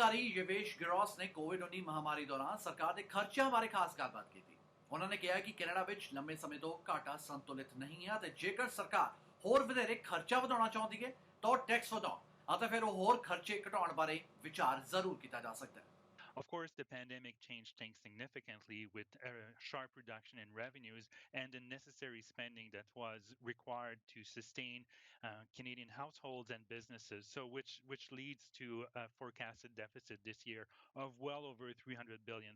अधिकारी यवेश गिरोस ने कोविड-19 महामारी दौरान सरकार ਦੇ ਖਰਚਿਆਂ ਬਾਰੇ ਖਾਸ ਗੱਲਬਾਤ ਕੀਤੀ। ਉਹਨਾਂ ਨੇ ਕਿਹਾ ਕਿ ਕੈਨੇਡਾ ਵਿੱਚ ਲੰਮੇ ਸਮੇਂ ਤੋਂ ਘਾਟਾ ਸੰਤੁਲਿਤ ਨਹੀਂ ਹੈ ਤੇ ਜੇਕਰ ਸਰਕਾਰ ਹੋਰ ਵਧੇਰੇ ਖਰਚਾ ਵਧਾਉਣਾ ਚਾਹੁੰਦੀ ਹੈ ਤਾਂ ਟੈਕਸ ਵਧਾਉਣ ਅਤੇ ਫਿਰ ਹੋਰ ਖਰਚੇ ਘਟਾਉਣ ਬਾਰੇ ਵਿਚਾਰ ਜ਼ਰੂਰ ਕੀਤਾ ਜਾ ਸਕਦਾ ਹੈ। Of course, the pandemic changed things significantly with a sharp reduction in revenues and the necessary spending that was required to sustain Canadian households and businesses. So, which leads to a forecasted deficit this year of well over $300 billion.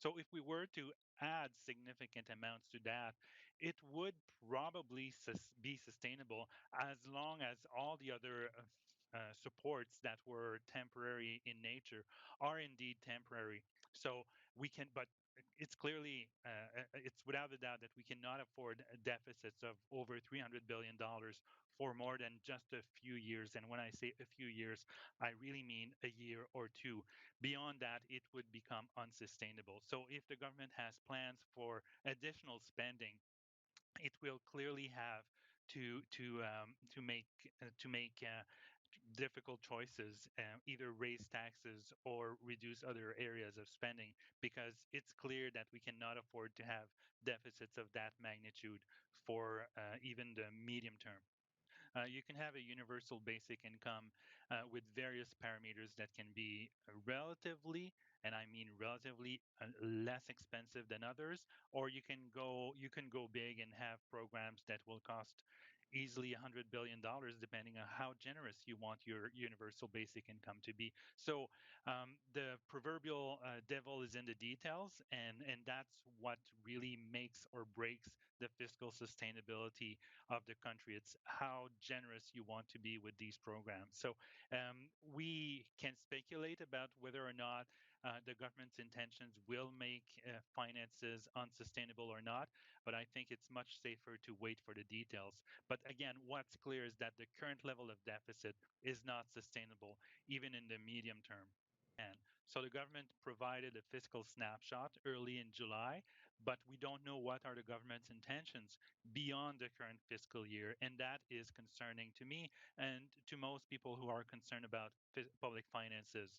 So, if we were to add significant amounts to that, it would probably be sustainable as long as all the other supports that were temporary in nature are indeed temporary. So we can, but it's clearly, it's without a doubt that we cannot afford deficits of over $300 billion for more than just a few years. And when I say a few years, I really mean a year or two. Beyond that, it would become unsustainable. So if the government has plans for additional spending, it will clearly have to make difficult choices, either raise taxes or reduce other areas of spending, because it's clear that we cannot afford to have deficits of that magnitude for even the medium term. You can have a universal basic income with various parameters that can be relatively, and I mean relatively, less expensive than others, or you can go big and have programs that will cost easily $100 billion, depending on how generous you want your universal basic income to be. So the proverbial devil is in the details, and that's what really makes or breaks the fiscal sustainability of the country. It's how generous you want to be with these programs. So we can speculate about whether or not the government's intentions will make finances unsustainable or not, but I think it's much safer to wait for the details. But again, what's clear is that the current level of deficit is not sustainable, even in the medium term. And so the government provided a fiscal snapshot early in July, but we don't know what are the government's intentions beyond the current fiscal year. And that is concerning to me and to most people who are concerned about public finances.